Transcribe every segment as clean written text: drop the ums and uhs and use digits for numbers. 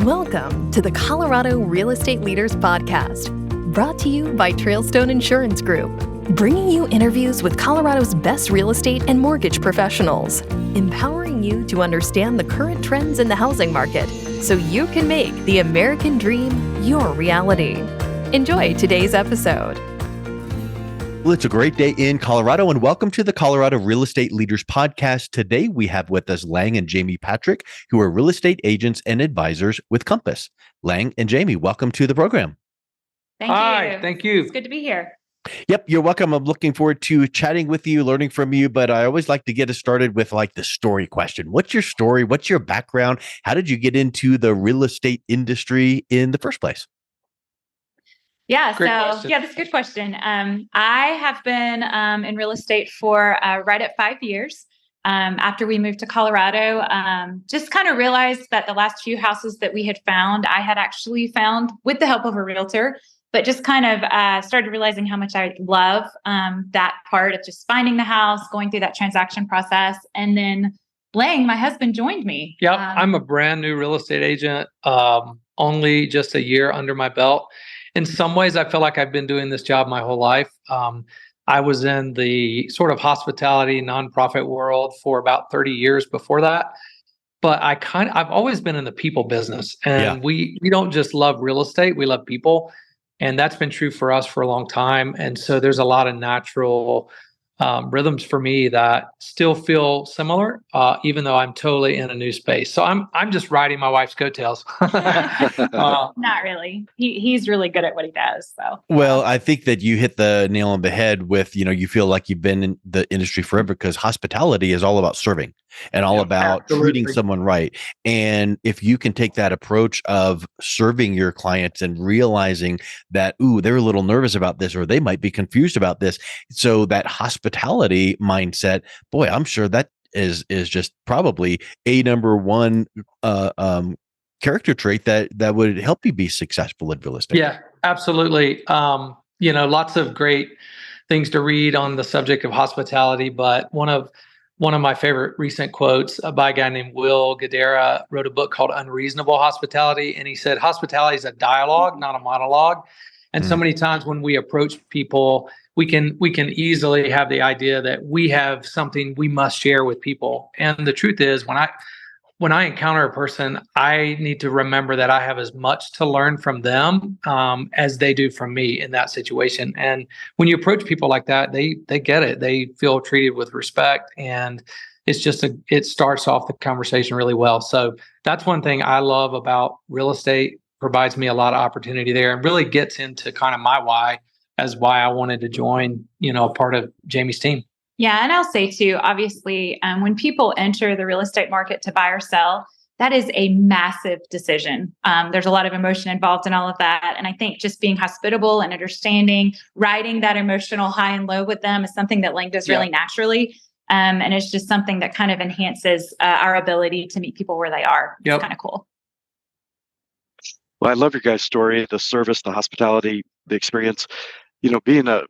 Welcome to the Colorado Real Estate Leaders Podcast, brought to you by Trailstone Insurance Group, bringing you interviews with Colorado's best real estate and mortgage professionals, empowering you to understand the current trends in the housing market so you can make the American dream your reality. Enjoy today's episode. Well, it's a great day in Colorado, and welcome to the Colorado Real Estate Leaders Podcast. Today, we have with us Lange and Jamie Patrick, who are real estate agents and advisors with Compass. Lange and Jamie, welcome to the program. Thank you. It's good to be here. Yep, you're welcome. I'm looking forward to chatting with you, learning from you, but I always like to get us started with like the story question. What's your story? What's your background? How did you get into the real estate industry in the first place? That's a good question. I have been in real estate for right at 5 years. After we moved to Colorado, just kind of realized that the last few houses that we had found, I had actually found with the help of a realtor, but just kind of started realizing how much I love that part of just finding the house, going through that transaction process. And then Lange, my husband, joined me. Yep. I'm a brand new real estate agent, only just a year under my belt. In some ways, I feel like I've been doing this job my whole life. I was in the sort of hospitality nonprofit world for about 30 years before that. But I've always been in the people business. And we don't just love real estate, we love people. And that's been true for us for a long time. And so there's a lot of natural rhythms for me that still feel similar, even though I'm totally in a new space. So I'm just riding my wife's coattails. Not really. He's really good at what he does. So well, I think that you hit the nail on the head with, you feel like you've been in the industry forever, because hospitality is all about serving and all about treating someone right. And if you can take that approach of serving your clients and realizing that, they're a little nervous about this, or they might be confused about this. So that hospitality mindset, boy, I'm sure that is just probably a number one character trait that would help you be successful in real estate. Yeah, absolutely. Lots of great things to read on the subject of hospitality, but one of my favorite recent quotes by a guy named Will Guidara wrote a book called Unreasonable Hospitality. And he said, hospitality is a dialogue, not a monologue. And so many times when we approach people, we can easily have the idea that we have something we must share with people. And the truth is, when I encounter a person, I need to remember that I have as much to learn from them as they do from me in that situation. And when you approach people like that, they get it. They feel treated with respect, and it starts off the conversation really well. So that's one thing I love about real estate. Provides me a lot of opportunity there, and really gets into kind of my why I wanted to join, a part of Jamie's team. Yeah. And I'll say too, obviously, when people enter the real estate market to buy or sell, that is a massive decision. There's a lot of emotion involved in all of that. And I think just being hospitable and understanding, riding that emotional high and low with them is something that Lange does really naturally. And it's just something that kind of enhances our ability to meet people where they are. It's kind of cool. Well, I love your guys' story, the service, the hospitality, the experience. Being a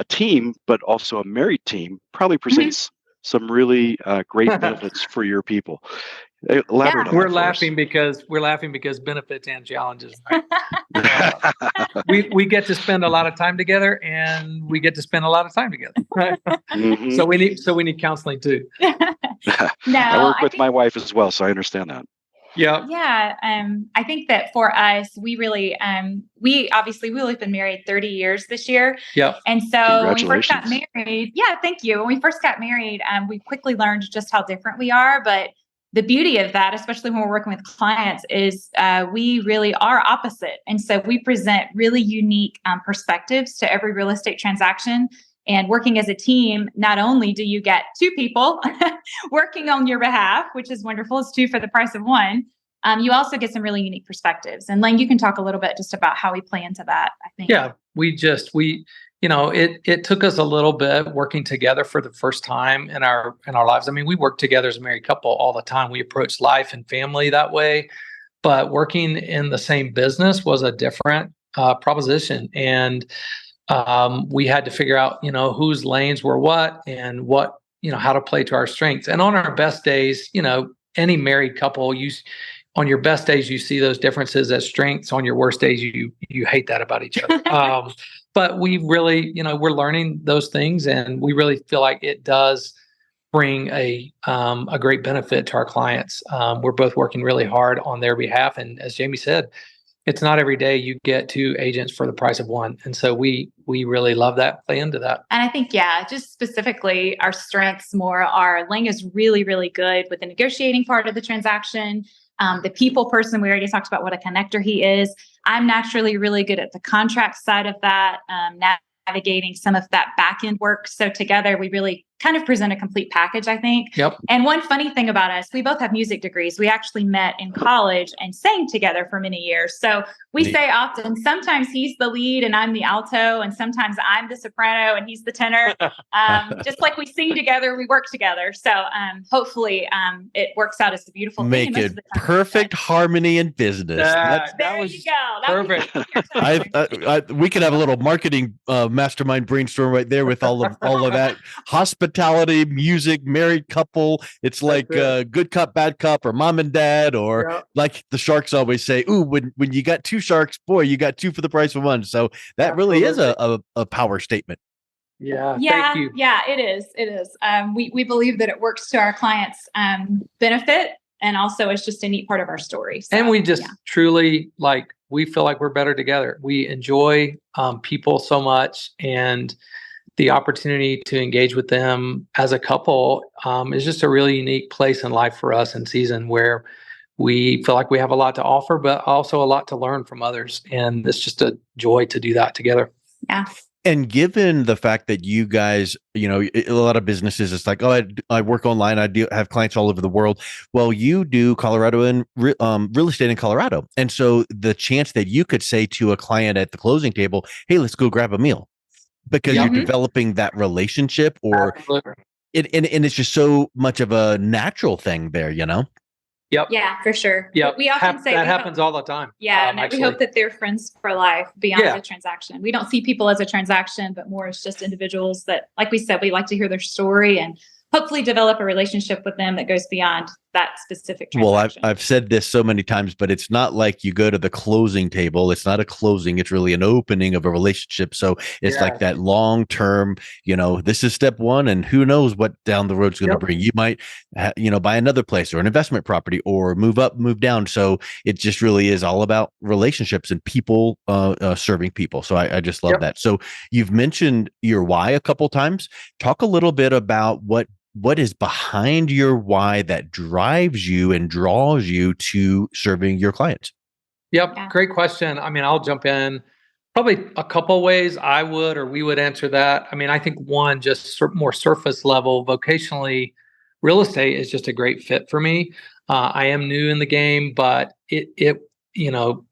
team, but also a married team, probably presents some really great benefits for your people. Elaborate on that. We're laughing because benefits and challenges. Right? We get to spend a lot of time together, and we get to spend a lot of time together. Right? Mm-hmm. So we need counseling too. I work with my wife as well, so I understand that. Yeah. Yeah. I think that for us, we really, we've been married 30 years this year. Yeah. And so when we first got married, thank you. When we first got married, we quickly learned just how different we are. But the beauty of that, especially when we're working with clients, is we really are opposite. And so we present really unique perspectives to every real estate transaction. And working as a team, not only do you get two people working on your behalf, which is wonderful, it's two for the price of one, you also get some really unique perspectives. And Lange, you can talk a little bit just about how we play into that, I think. Yeah, it took us a little bit working together for the first time in our lives. I mean, we work together as a married couple all the time. We approach life and family that way, but working in the same business was a different proposition. And we had to figure out, whose lanes were what and how to play to our strengths. And on our best days, any married couple, on your best days, you see those differences as strengths. On your worst days, you hate that about each other. But we really, we're learning those things, and we really feel like it does bring a great benefit to our clients. We're both working really hard on their behalf, and as Jamie said, it's not every day you get two agents for the price of one, and so we really love that. Play into that. And I think, just specifically, our strengths more are Lange is really, really good with the negotiating part of the transaction. The people person, we already talked about what a connector he is. I'm naturally really good at the contract side of that, navigating some of that back end work. So together, we really kind of present a complete package, I think. Yep. And one funny thing about us, we both have music degrees. We actually met in college and sang together for many years. So we say often, sometimes he's the lead and I'm the alto, and sometimes I'm the soprano and he's the tenor. Just like we sing together, we work together. So hopefully it works out as a beautiful thing. Make it perfect harmony in business. There you go. Perfect. We could have a little marketing mastermind brainstorm right there with all of that hospitality, music, married couple. It's like good cup, bad cup, or mom and dad, or like the Sharks always say, "Ooh, when you got two sharks, boy, you got two for the price of one." So that really is a power statement. Yeah. Yeah. Thank you. Yeah, it is. It is. We believe that it works to our clients' benefit, and also it's just a neat part of our story. So, and we just truly we feel like we're better together. We enjoy people so much, and the opportunity to engage with them as a couple is just a really unique place in life for us and season, where we feel like we have a lot to offer, but also a lot to learn from others. And it's just a joy to do that together. Yeah. And given the fact that you guys, a lot of businesses, it's like, oh, I work online. I have clients all over the world. Well, you do Colorado and real estate in Colorado. And so the chance that you could say to a client at the closing table, hey, let's go grab a meal, because you're developing that relationship, or and it's just so much of a natural thing there, Yep. Yeah, for sure. Yep. We often say that happens all the time. Yeah. And we hope that they're friends for life beyond the transaction. We don't see people as a transaction, but more as just individuals that, like we said, we like to hear their story and hopefully develop a relationship with them that goes beyond that specific transaction. Well, I've said this so many times, but it's not like you go to the closing table. It's not a closing. It's really an opening of a relationship. So it's like that long term, this is step one, and who knows what down the road is going to bring. You might, buy another place or an investment property, or move up, move down. So it just really is all about relationships and people serving people. So I just love that. So you've mentioned your why a couple times. Talk a little bit about what is behind your why that drives you and draws you to serving your clients? Yep. Yeah. Great question. I mean, I'll jump in probably a couple ways we would answer that. I mean, I think one, just more surface level, vocationally, real estate is just a great fit for me. I am new in the game, but it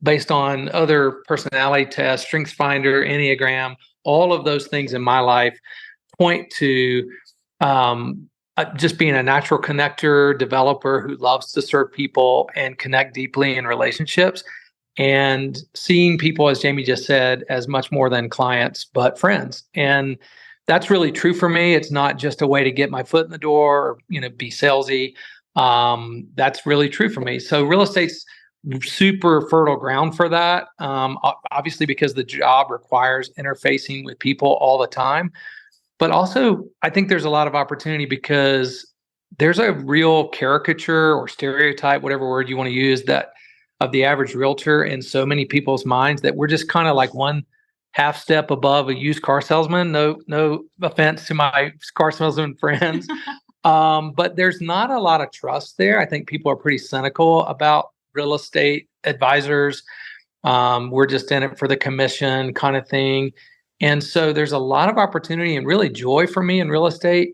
based on other personality tests, Strengths Finder, Enneagram, all of those things in my life point to just being a natural connector, developer who loves to serve people and connect deeply in relationships, and seeing people, as Jamie just said, as much more than clients, but friends. And that's really true for me. It's not just a way to get my foot in the door or, be salesy. That's really true for me. So real estate's super fertile ground for that. Obviously, because the job requires interfacing with people all the time. But also, I think there's a lot of opportunity because there's a real caricature or stereotype, whatever word you want to use, that of the average realtor in so many people's minds, that we're just kind of like one half step above a used car salesman. No offense to my car salesman friends, but there's not a lot of trust there. I think people are pretty cynical about real estate advisors. We're just in it for the commission kind of thing. And so there's a lot of opportunity and really joy for me in real estate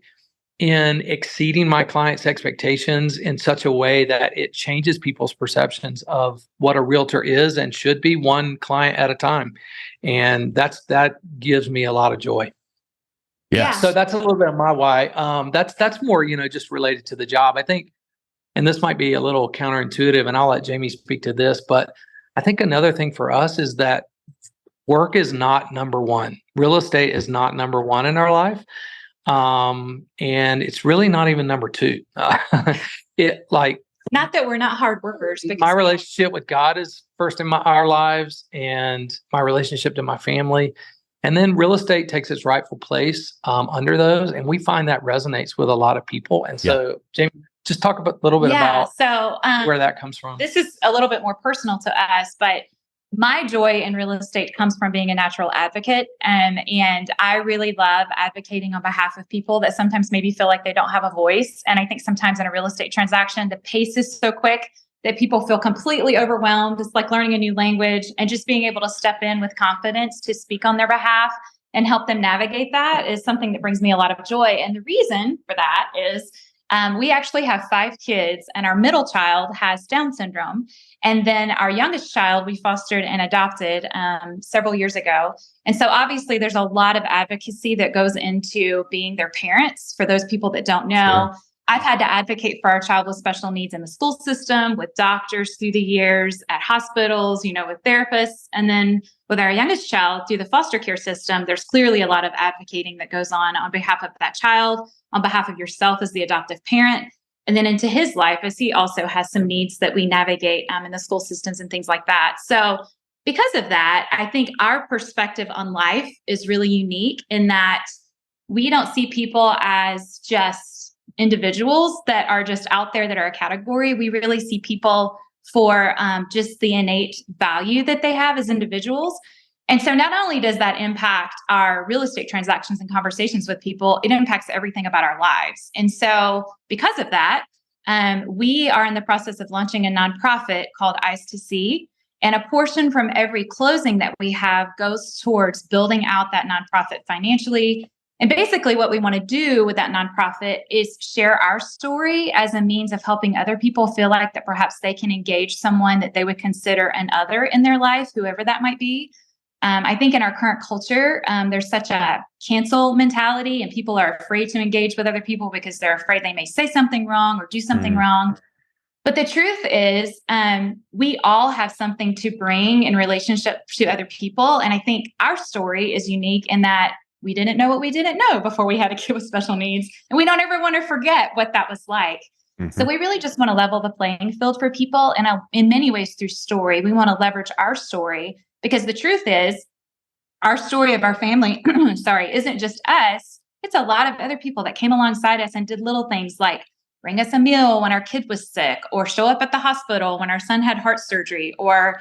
in exceeding my clients' expectations in such a way that it changes people's perceptions of what a realtor is and should be, one client at a time. And that gives me a lot of joy. Yeah. So that's a little bit of my why. That's more, just related to the job. I think, and this might be a little counterintuitive, and I'll let Jamie speak to this, but I think another thing for us is that work is not number one. Real estate is not number one in our life. And it's really not even number two. Not that we're not hard workers. My relationship with God is first in our lives, and my relationship to my family. And then real estate takes its rightful place under those. And we find that resonates with a lot of people. And so, Jamie, just talk a little bit about where that comes from. This is a little bit more personal to us, but my joy in real estate comes from being a natural advocate. And I really love advocating on behalf of people that sometimes maybe feel like they don't have a voice. And I think sometimes in a real estate transaction, the pace is so quick that people feel completely overwhelmed. It's like learning a new language, and just being able to step in with confidence to speak on their behalf and help them navigate that is something that brings me a lot of joy. And the reason for that is we actually have 5 kids, and our middle child has Down syndrome. And then our youngest child, we fostered and adopted several years ago. And so obviously there's a lot of advocacy that goes into being their parents. For those people that don't know, sure. I've had to advocate for our child with special needs in the school system, with doctors through the years, at hospitals, with therapists. And then with our youngest child through the foster care system, there's clearly a lot of advocating that goes on behalf of that child, on behalf of yourself as the adoptive parent, and then into his life as he also has some needs that we navigate in the school systems and things like that. So because of that, I think our perspective on life is really unique in that we don't see people as just individuals that are just out there that are a category. We really see people for just the innate value that they have as individuals. And so not only does that impact our real estate transactions and conversations with people, it impacts everything about our lives. And so because of that, we are in the process of launching a nonprofit called Eyes to See. And a portion from every closing that we have goes towards building out that nonprofit financially. And basically what we want to do with that nonprofit is share our story as a means of helping other people feel like that perhaps they can engage someone that they would consider an other in their life, whoever that might be. I think in our current culture, there's such a cancel mentality, and people are afraid to engage with other people because they're afraid they may say something wrong or do something wrong. But the truth is, we all have something to bring in relationship to other people. And I think our story is unique in that we didn't know what we didn't know before we had a kid with special needs. And we don't ever want to forget what that was like. So we really just want to level the playing field for people. And in many ways through story, we want to leverage our story, because the truth is our story of our family, isn't just us. It's a lot of other people that came alongside us and did little things like bring us a meal when our kid was sick, or show up at the hospital when our son had heart surgery, or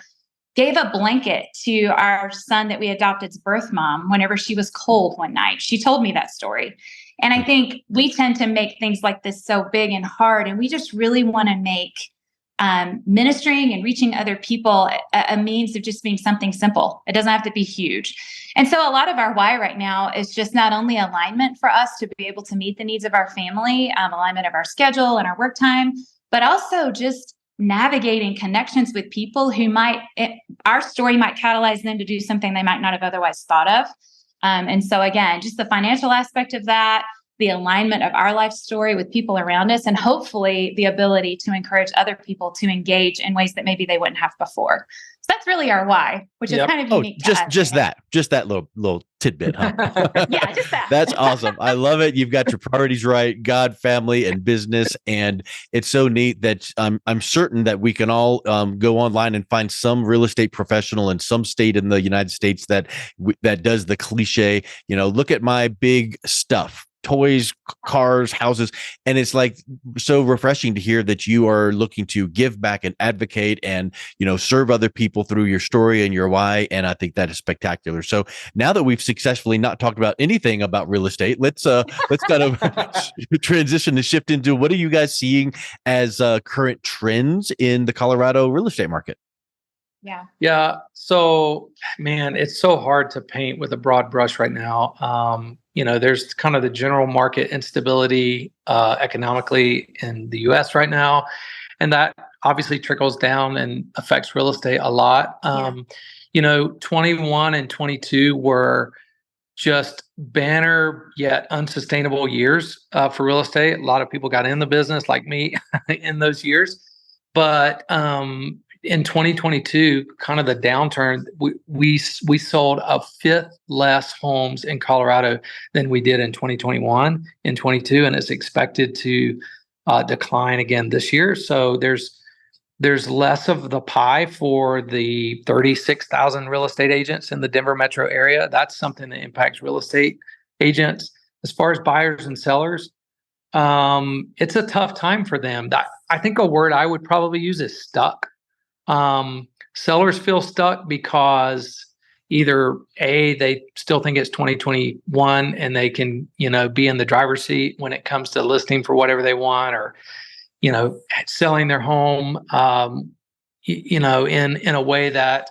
gave a blanket to our son that we adopted's birth mom whenever she was cold one night. She told me that story. And I think we tend to make things like this so big and hard. And we just really want to make ministering and reaching other people a means of just being something simple. It doesn't have to be huge. And so a lot of our why right now is just not only alignment for us to be able to meet the needs of our family, alignment of our schedule and our work time, but also just navigating connections with people who our story might catalyze them to do something they might not have otherwise thought of. And so again, just the financial aspect of that, the alignment of our life story with people around us, and hopefully the ability to encourage other people to engage in ways that maybe they wouldn't have before. So that's really our why, which is kind of unique. Just that little tidbit, huh? Yeah, just that. That's awesome. I love it. You've got your priorities right: God, family, and business. And it's so neat that I'm certain that we can all go online and find some real estate professional in some state in the United States that does the cliche, look at my big stuff. Toys, cars, houses. And it's like so refreshing to hear that you are looking to give back and advocate and, serve other people through your story and your why. And I think that is spectacular. So now that we've successfully not talked about anything about real estate, let's kind of transition to shift into what are you guys seeing as current trends in the Colorado real estate market? Yeah. So, man, it's so hard to paint with a broad brush right now. There's kind of the general market instability economically in the US right now. And that obviously trickles down and affects real estate a lot. 21 and 22 were just banner yet unsustainable years for real estate. A lot of people got in the business like me in those years. But in 2022, kind of the downturn, we sold a fifth less homes in Colorado than we did in 2021 and 22, and it's expected to decline again this year. So there's less of the pie for the 36,000 real estate agents in the Denver metro area. That's something that impacts real estate agents. As far as buyers and sellers, it's a tough time for them. I think a word I would probably use is stuck. Sellers feel stuck because either A, they still think it's 2021 and they can, be in the driver's seat when it comes to listing for whatever they want, or, selling their home, in a way that,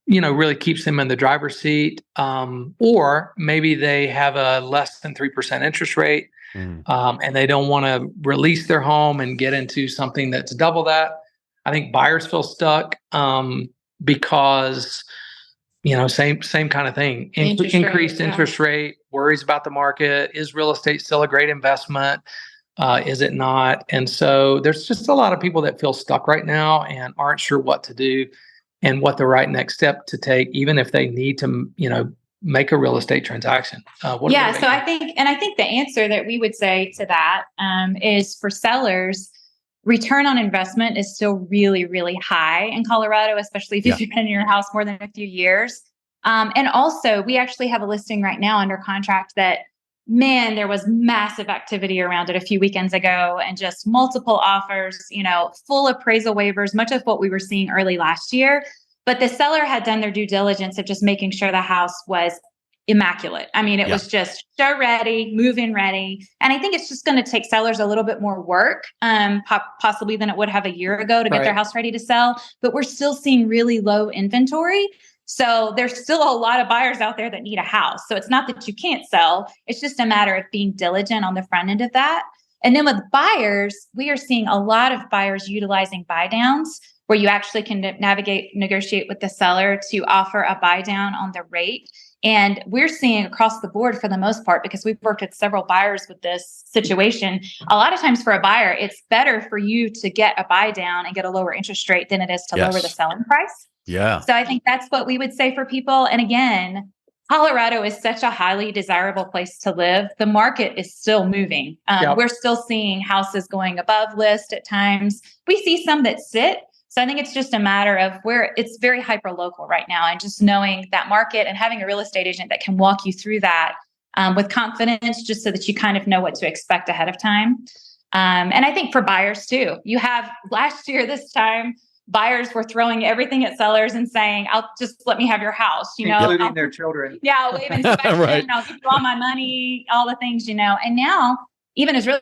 really keeps them in the driver's seat. Or maybe they have a less than 3% interest rate, and they don't want to release their home and get into something that's double that. I think buyers feel stuck because, same kind of thing. Increased interest rate, worries about the market. Is real estate still a great investment? Is it not? And so there's just a lot of people that feel stuck right now and aren't sure what to do and what the right next step to take, even if they need to, make a real estate transaction. So I think the answer that we would say to that is for sellers, return on investment is still really, really high in Colorado, especially if you've been in your house more than a few years. And also, we actually have a listing right now under contract that, there was massive activity around it a few weekends ago, and just multiple offers, full appraisal waivers, much of what we were seeing early last year. But the seller had done their due diligence of just making sure the house was immaculate. I mean, it was just show ready, move in ready. And I think it's just going to take sellers a little bit more work, possibly than it would have a year ago to get their house ready to sell. But we're still seeing really low inventory. So there's still a lot of buyers out there that need a house. So it's not that you can't sell. It's just a matter of being diligent on the front end of that. And then with buyers, we are seeing a lot of buyers utilizing buy downs, where you actually can negotiate with the seller to offer a buy down on the rate. And we're seeing across the board, for the most part, because we've worked with several buyers with this situation, a lot of times for a buyer, it's better for you to get a buy down and get a lower interest rate than it is to lower the selling price. Yeah. So I think that's what we would say for people. And again, Colorado is such a highly desirable place to live. The market is still moving. We're still seeing houses going above list at times. We see some that sit. So I think it's just a matter of where it's very hyper local right now, and just knowing that market and having a real estate agent that can walk you through that with confidence, just so that you kind of know what to expect ahead of time. And I think for buyers too, you have last year, this time, buyers were throwing everything at sellers and saying, "I'll just let me have your house," including their children. Yeah, I'll waive inspection. Right. I'll give you all my money, all the things, And now, even as real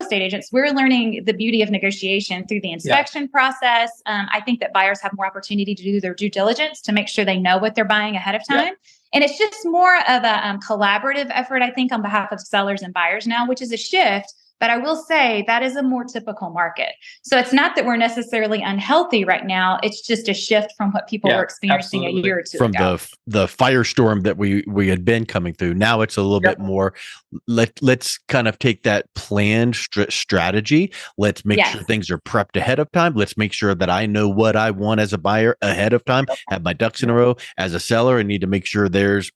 estate agents, we're learning the beauty of negotiation through the inspection process. I think that buyers have more opportunity to do their due diligence to make sure they know what they're buying ahead of time. And it's just more of a collaborative effort, I think, on behalf of sellers and buyers now, which is a shift. But I will say that is a more typical market. So it's not that we're necessarily unhealthy right now. It's just a shift from what people were experiencing a year or two ago. From the firestorm that we had been coming through. Now it's a little bit more, let's kind of take that planned strategy. Let's make sure things are prepped ahead of time. Let's make sure that I know what I want as a buyer ahead of time, have my ducks in a row. As a seller, I need to make sure there's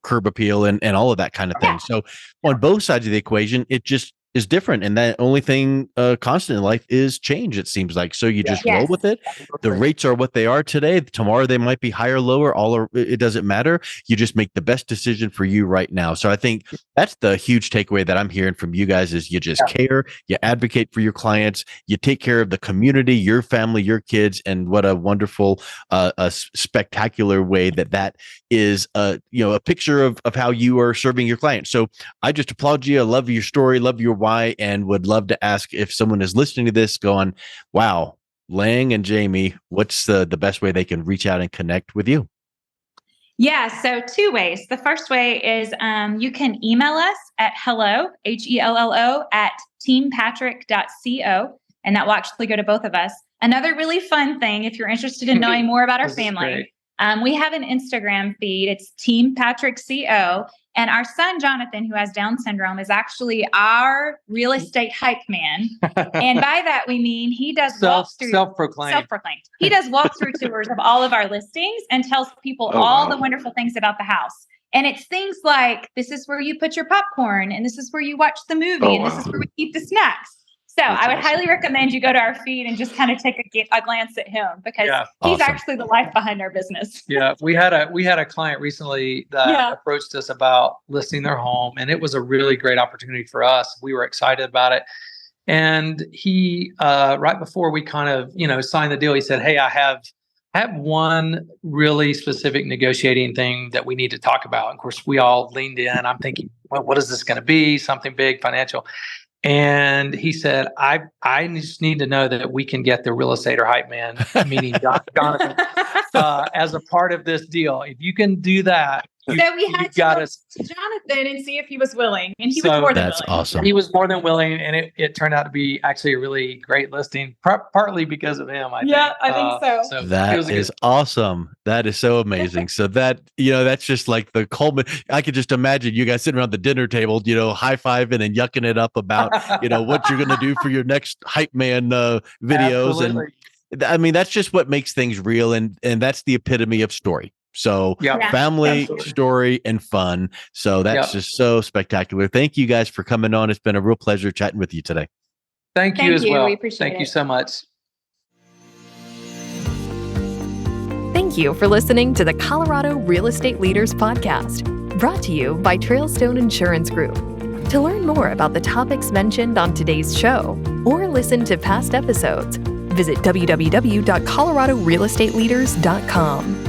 curb appeal and all of that kind of thing. So on both sides of the equation, it just is different, and that only thing constant in life is change, it seems like. So you just roll with it. The rates are what they are today. Tomorrow they might be higher, lower, it doesn't matter. You just make the best decision for you right now. So I think that's the huge takeaway that I'm hearing from you guys is you just care, you advocate for your clients, you take care of the community, your family, your kids, and what a wonderful, spectacular way that is a picture of how you are serving your clients. So I just applaud you. I love your story, love your why, and would love to ask if someone is listening to this going, wow, Lange and Jamie, what's the best way they can reach out and connect with you? Yeah, so two ways. The first way is you can email us at hello, HELLO, at teampatrick.co, and that will actually go to both of us. Another really fun thing, if you're interested in knowing more about our family, we have an Instagram feed. It's Team Patrick CO. And our son, Jonathan, who has Down syndrome, is actually our real estate hype man. And by that, we mean he does walkthrough. Self-proclaimed. He does walkthrough tours of all of our listings and tells people all the wonderful things about the house. And it's things like, this is where you put your popcorn, and this is where you watch the movie, and this is where we keep the snacks. So I would highly recommend you go to our feed and just kind of take a glance at him, because he's actually the life behind our business. Yeah, we had a client recently that approached us about listing their home, and it was a really great opportunity for us. We were excited about it. And he, right before we kind of, signed the deal, he said, "Hey, I have one really specific negotiating thing that we need to talk about." And of course, we all leaned in. I'm thinking, well, what is this going to be? Something big, financial. And he said, I just need to know that we can get the real estate or hype man, meaning Jonathan, as a part of this deal. If you can do that, so we had to go to Jonathan and see if he was willing, and he was more than willing. That's awesome. He was more than willing, and it turned out to be actually a really great listing, partly because of him. I think. I think so. That is awesome. That is so amazing. So that that's just like the culmination. I could just imagine you guys sitting around the dinner table, high-fiving and yucking it up about what you're going to do for your next hype man videos. Absolutely. And I mean, that's just what makes things real, and that's the epitome of story. So family, story, and fun. So that's just so spectacular. Thank you guys for coming on. It's been a real pleasure chatting with you today. Thank you as well. We appreciate it. Thank you so much. Thank you for listening to the Colorado Real Estate Leaders Podcast, brought to you by Trailstone Insurance Group. To learn more about the topics mentioned on today's show or listen to past episodes, visit www.coloradorealestateleaders.com.